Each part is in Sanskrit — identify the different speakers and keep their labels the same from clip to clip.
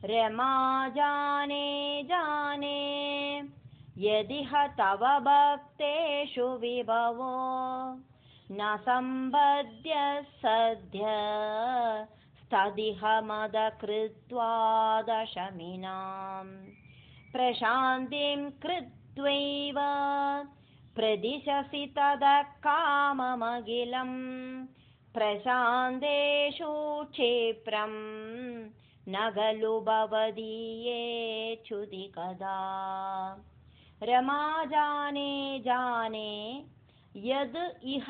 Speaker 1: रमा जाने जाने यदिह तव भक्तेषु विभवो न सम्पद्य सद्य तदिह मदकृत्वा दशमिनां प्रशान्तिं कृत्वैव प्रदिशसि तदा काममखिलं प्रशान्तेषु क्षिप्रं न खलु भवदीयेच्युति कदा रमा जाने जाने यद् इह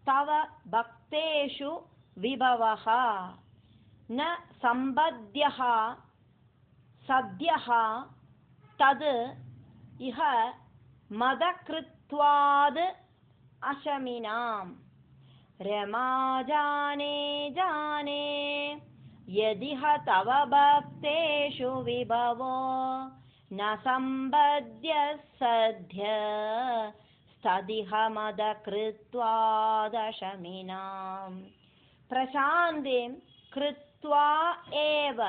Speaker 1: तव भक्तेषु विभवः न सम्पद्यः सद्यः तद् इह मदकृत्वाद् अशमिनां रमा जाने जाने यदिह तव भक्तेषु विभवो न सम्पद्य सद्य तदिह मदकृत्वादशमिनां प्रशान्तिं कृत्वैव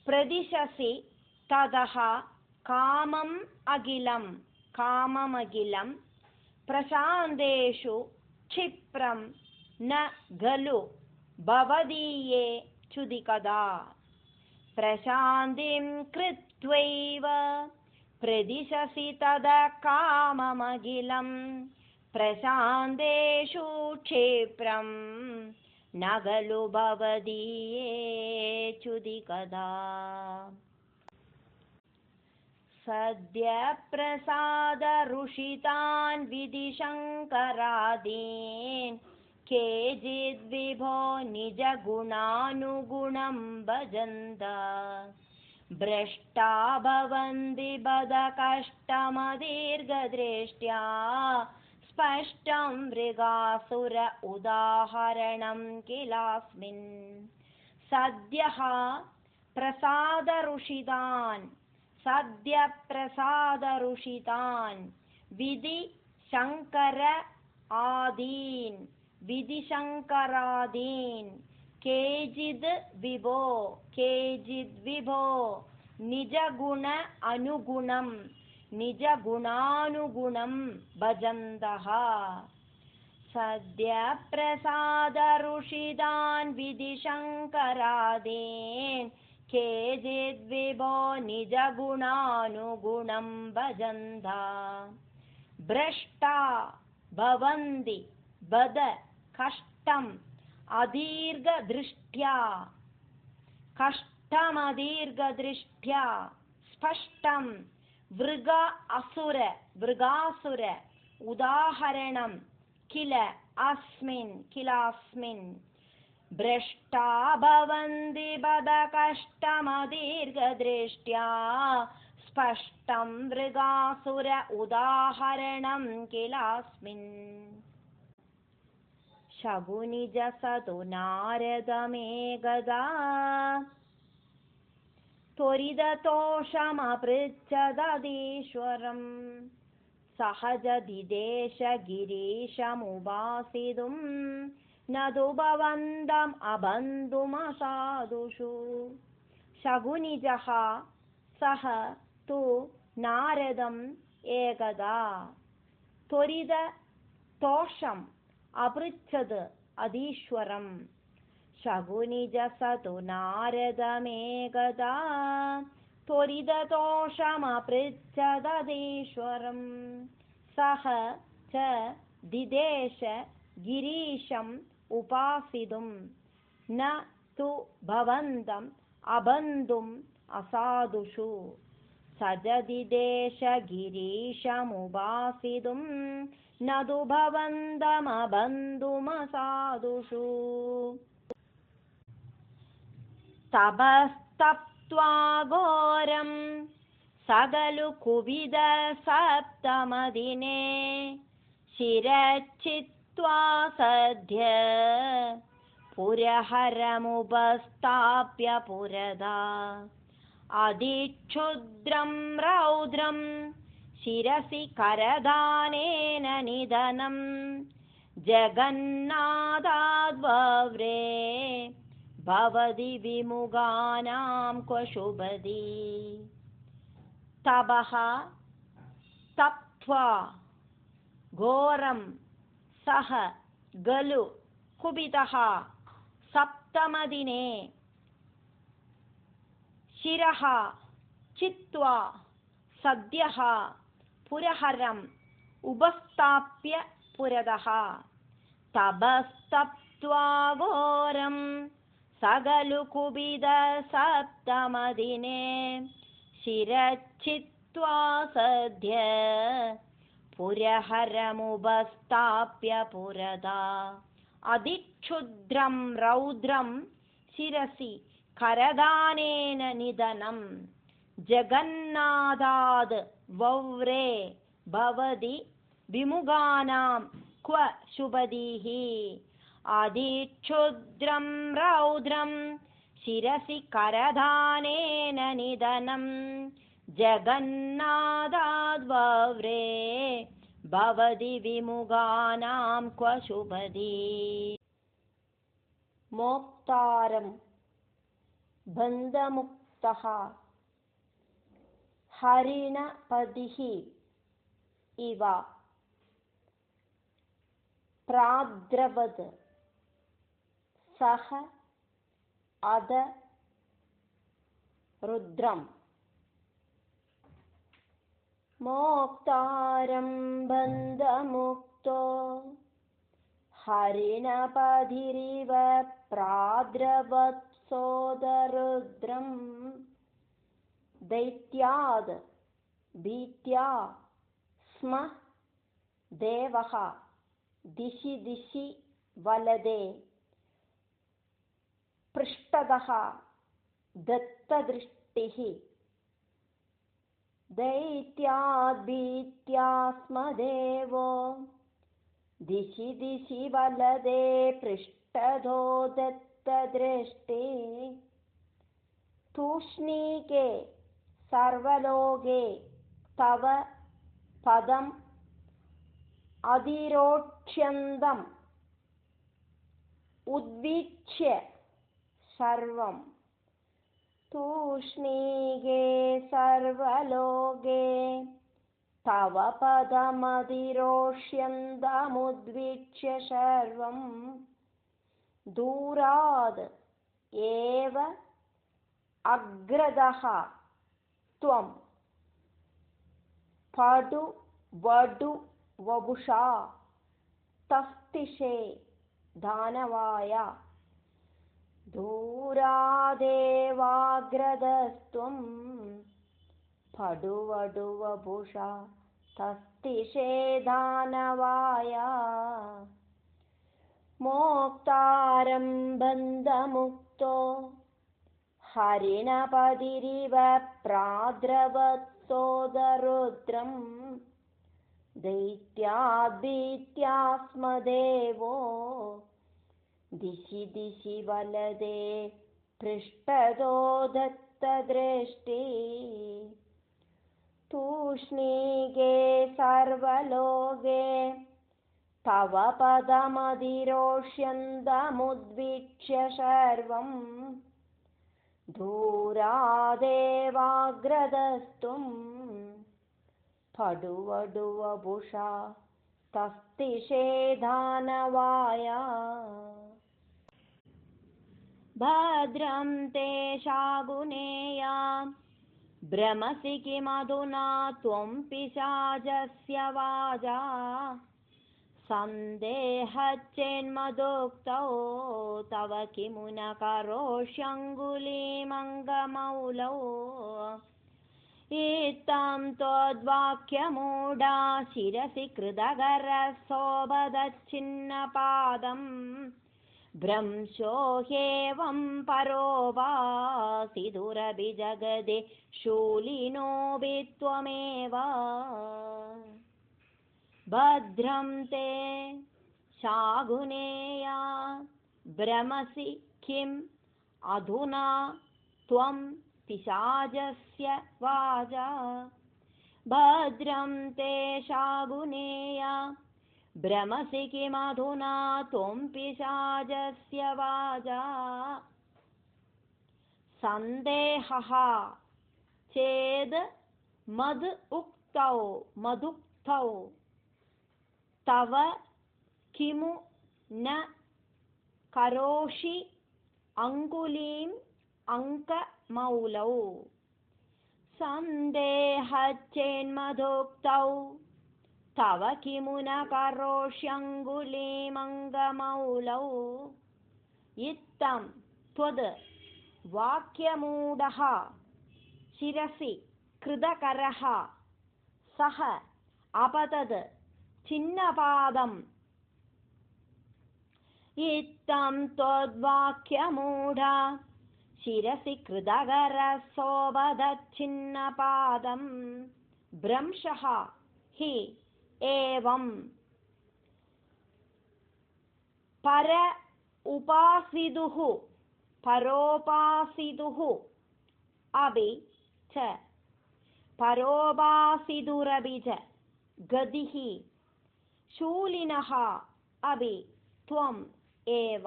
Speaker 1: प्रदिशसि ततः काममखिलं प्रशान्तेषु क्षिप्रं न खलु भवदीयेच्युति कदा प्रशान्तिं कृत्वैव प्रदिशसि तदा काममखिलं प्रशान्तेषु क्षिप्रं न खलु भवदीयेच्युति कदा सद्य प्रसादरुषितान् विधिशङ्करादीन् केचिद्विभो निजगुणानुगुणं भजन्त भ्रष्टा भवन्ति बदकष्टमदीर्घदृष्ट्या स्पष्टं मृगासुर उदाहरणं किलास्मिन् सद्यः प्रसादरुषितान् विधिशङ्करादीन् केचिद् विभो निजगुणानुगुणं भजन्तः सद्य प्रसादरुषितान् विधिशङ्करादीन् केचिद्विभो निजगुणानुगुणं भजन्त भ्रष्टा भवन्ति बद कष्टम् अदीर्घदृष्ट्या स्पष्टं मृगासुर उदाहरणं किलास्मिन् भ्रष्टा भवन्ति बदकष्टमदीर्घदृष्ट्या स्पष्टं मृगासुर उदाहरणं किलास्मिन् शकुनिजसतु नारदमेकदा त्वरिततोषमपृच्छदधीश्वरं सहजदिदेश गिरीशमुपासितुं न तु भवन्तम् अबन्धुमसाधुषु शकुनिजः सः तु नारदम् एकदा त्वरिततोषम् अपृच्छत् अधीश्वरं शकुनिजसतु नारदमेकदा त्वरिततोषमपृच्छदधीश्वरं सः च दिदेश गिरीशम् उपासितुं न तु भवन्तम् अबन्धुम् असाधुषु सजदिदेश गिरीशमुपासितुं न तु भवन्तमबन्धुमसाधुषु तपस्तप्त्वा घोरं सकलु कुविद सप्तमदिने शिरच्छित्त्वा सद्य पुरहरमुपस्थाप्य पुरदा अधिक्षुद्रं रौद्रं शिरसि करदानेन निधनं जगन्नाथाद्वव्रे भवति विमुगानां क्व शुभदी तपः तप्त्वा घोरं सः गलु कुपितः सप्तमदिने शिरः चित्वा सद्यः पुरहरम् उपस्थाप्य पुरतः तपस्तप्त्वा घोरं सगलु कुपित सप्तमदिने शिरच्छित्वा सद्य पुरहरमुपस्थाप्य पुरता अधिक्षुद्रं रौद्रं शिरसि करदानेन निधनं जगन्नाथाद् वव्रे भवति विमुगानां क्व शुभदीः अधिक्षुद्रं रौद्रं शिरसि करदानेन निधनं जगन्नाथाद् वव्रे भवति विमुगानां क्व शुभदी मोक्तारं बन्धमुक्तः हरिणपतिः इव प्राद्रवत् सः अद रुद्रम् मोक्तारं बन्धमुक्तो हरिणपतिरिव प्राद्रवत्सोदरुद्रं दैत्याद् भीत्या स्म देवः दिशि दिशि वलदे पृष्ठतः दत्तदृष्टिः दैत्याद् भीत्या स्म देवो दिशि दिशि वलदे पृष्ठतो दत्तदृष्टि तूष्णीके सर्वलोके तव पदम् अधिरोक्ष्यन्तम् उद्वीक्ष्य सर्वं तूष्णीके सर्वलोके तव पदमधिरोष्यन्तमुद्वीक्ष्य सर्वं दूराद् एव अग्रतः त्वं पडु वडु वपुषा तस्तिषे दानवाय दूरादेवाग्रतस्त्वं पडु वडु वपुषा तस्तिषे दानवाय मोक्तारं बन्धमुक्तो हरिणपतिरिव प्राद्रवत्सोदरुद्रं दैत्याद् भीत्या स्म देवो दिशि दिशि वलदे पृष्ठतो दत्तदृष्टि तूष्णीके सर्वलोके तव पदमधिरोष्यन्तमुद्वीक्ष्य सर्वं दूरादेवाग्रतस्त्वं पडु वडु वपुषा तस्तिषे दानवाय भद्रं ते शागुनेया भ्रमसि किमधुना त्वं पिशाचस्य वाजा सन्देहश्चेन्मदुक्तौ तव किमु न करोष्यङ्गुलीमङ्गमौलौ इत्थं त्वद्वाक्यमूढा शिरसि कृतकरशोभदच्छिन्नपादम् भ्रंशो ह्येवं परो वासि दुरभि जगदे शूलिनोऽपि त्वमेव भद्रं ते शागुनेया भ्रमसि किम् अधुना त्वं पिशाचस्य वाजा भद्रं ते शागुनेया भ्रमसि किमधुना त्वं पिशाचस्य वाजा सन्देहः चेद् मदुक्तौ तव किमु न करोषि अङ्गुलीम् अङ्कमौलौ सन्देहश्चेन्मदुक्तौ तव किमु न करोष्यङ्गुलीमङ्गमौलौ इत्थं त्वद् वाक्यमूढः शिरसि कृतकरः सः अपतत् छिन्नपादम् इत्थं त्वद्वाक्यमूढ शिरसि कृतकरः सोऽपतच्छिन्नपादं भ्रंशः हि एवं परोपासितुः अपि च परोपासितुरपि च गतिः शूलिनः अपि त्वम् एव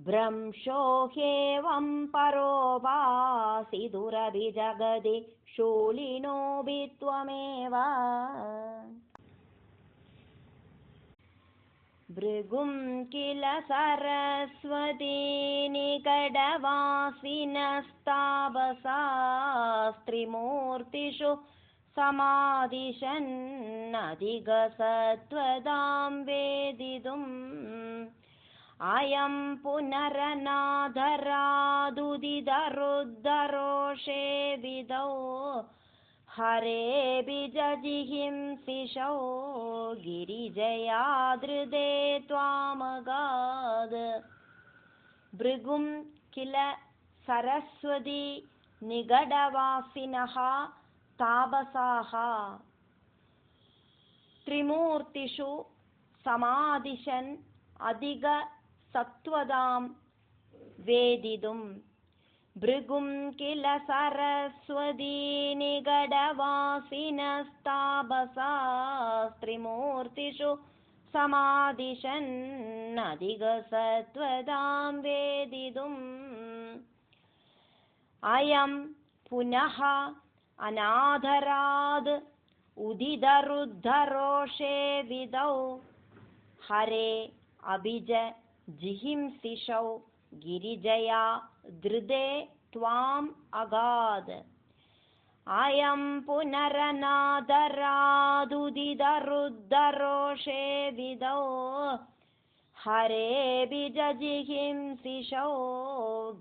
Speaker 1: भ्रंशो ह्येवं परोपासितुरपि च गति शूलिनोऽपि त्वमेव भृगुं किल सरस्वती निकटवासिनस्तापसास्त्रिमूर्तिषु समादिशन्नधिगसत्वदां वेदितुम् अयं पुनरनादरादुदितरुद्धरोषे विदौ हरेऽपि जजिहिंसिषौ गिरिजयादृते त्वामगाद भृगुं किल सरस्वती निगडवासिनः तापसाः त्रिमूर्तिषु समादिशन् अधिकसत्त्वदां वेदितुम् भृगुं किल सरस्वती निगडवासिनस्तापसास्त्रिमूर्तिषु समादिशन्नधिगसत्त्वदां वेदितुम् अयं पुनः अनादराद् उदितरुद्धरोषे विदौ हरे अभिज जिहिंसिषौ गिरिजया धृते त्वाम् अगाद अयं पुनरनादरादुदितरुद्धरोषे विदौ हरेऽपि जजिहिंसिषौ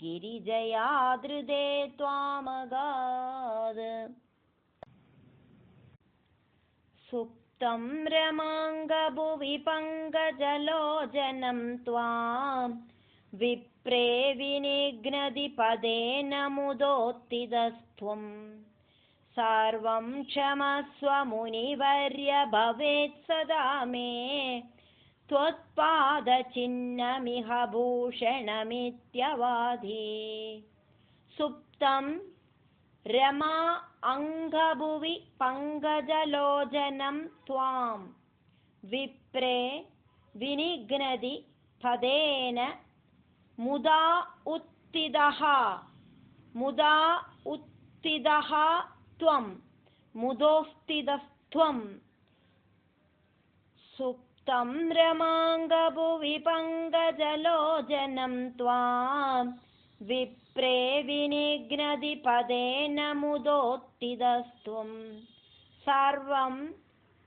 Speaker 1: गिरिजया धृते त्वामगाद सुप्तं रमाङ्गभुवि पङ्कजलोचनं त्वां विप्रे विनिघ्नति पदेन मुदोत्थितस्त्वं सर्वं क्षमस्व मुनिवर्य भवेत् सदा मे त्वत्पादचिह्नमिह भूषणमित्यवादि सुप्तं रमा अङ्गभुवि पङ्कजलोचनं त्वां विप्रे विनिघ्नति पदेन मुदा उत्थितः त्वं मुदोस्थितस्त्वं सुप्तं रमाङ्गभुवि पङ्कजलोचनं त्वां विप्रे विनिघ्नति पदेन मुदोत्थितस्त्वं सर्वं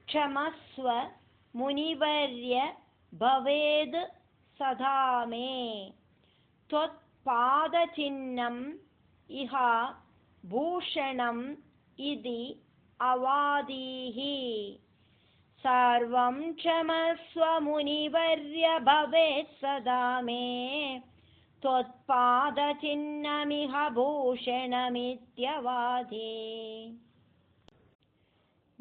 Speaker 1: क्षमस्व मुनिवर्य भवेद् सदा मे त्वत्पादचिह्नम् इह भूषणम् इति अवादीः सर्वं क्षमस्व मुनिवर्य भवेत् सदा मे त्वत्पादचिह्नमिह भूषणमित्यवादि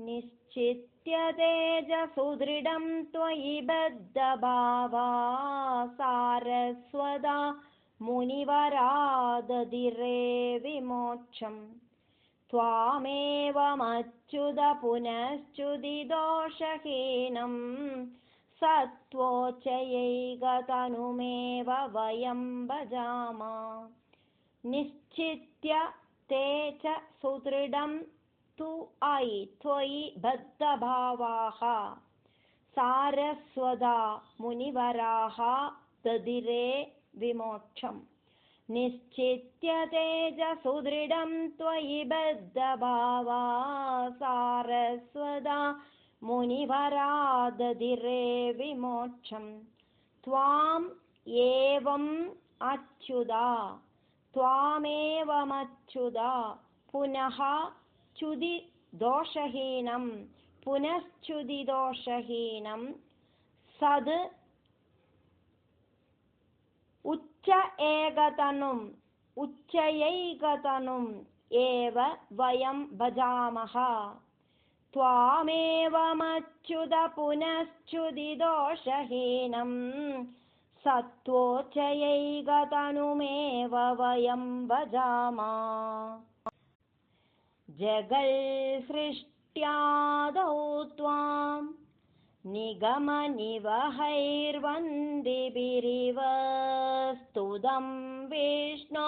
Speaker 1: निश्चित्य तेजसुदृढं त्वयि बद्धभावा सारस्वता मुनिवरादधिरे विमोक्षम् त्वामेवमच्युत पुनश्च्युतिदोषहीनं सत्त्वोच्चयैकतनुमेव वयं भजामः निश्चित्य ते च सुदृढं त्वयि बद्धभावाः सारस्वता मुनिवराः ददिरे विमोक्षम् निश्चित्य ते च सुदृढं त्वयि बद्धभावा सारस्वता मुनिवरा ददिरे विमोक्षम् त्वाम् एवम् अच्युता त्वामेवमच्युता पुनः च्युतिदोषहीनं पुनश्च्युतिदोषहीनं सद् उच्चैकतनुम् एव वयं भजामः त्वामेवमच्युत पुनश्च्युतिदोषहीनं सत्त्वोच्चैकतनुमेव वयं भजामः जगत्सृष्ट्यादौ त्वां निगमनिवहैर्वन्दिभिरिव स्तुतं विष्णो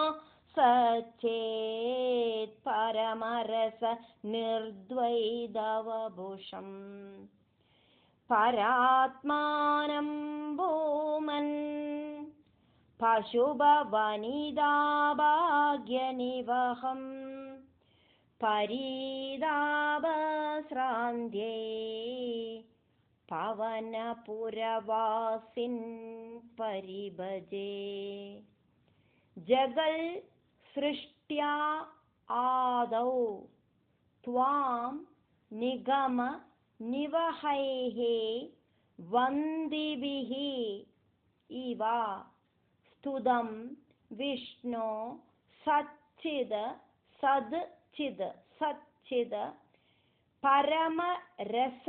Speaker 1: सचेत् परमरस निर्द्वैतवपुषम् परात्मानं भूमन् पशुभवनिताभाग्यनिवहम् परीदावस्रान्ध्ये पवनपुरवासिन् परिभजे जगत्सृष्ट्या आदौ त्वां निगमनिवहैः वन्दिभिः इव स्तुतं विष्णो सच्चिद परमरस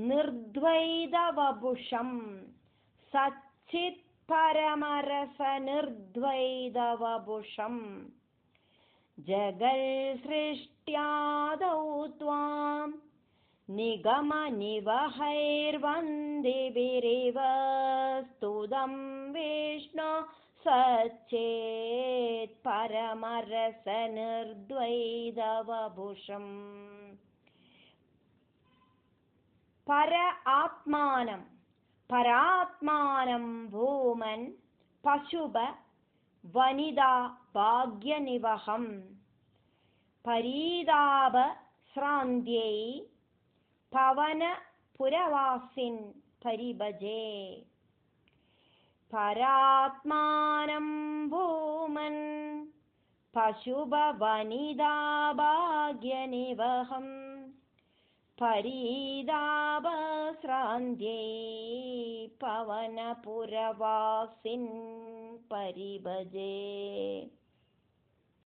Speaker 1: निर्द्वैतवपुषं सच्चित् परमरस निर्द्वैतवपुषं जगत्सृष्ट्यादौ त्वां निगमनिवहैर्वन्दिभिरिव स्तुतं विष्णो सचेत् परमरस निर्द्वैतवपुषम् परात्मानं भूमन् पशुभ वनिता भाग्यनिवहम् परीदावस्रान्त्यै पवनपुरवासिन् परिभजे परात्मानं भूमन् पशुभवनिता भाग्यनिवहम् परीदावस्रान्त्यै पवनपुरवासिन् परिभजे।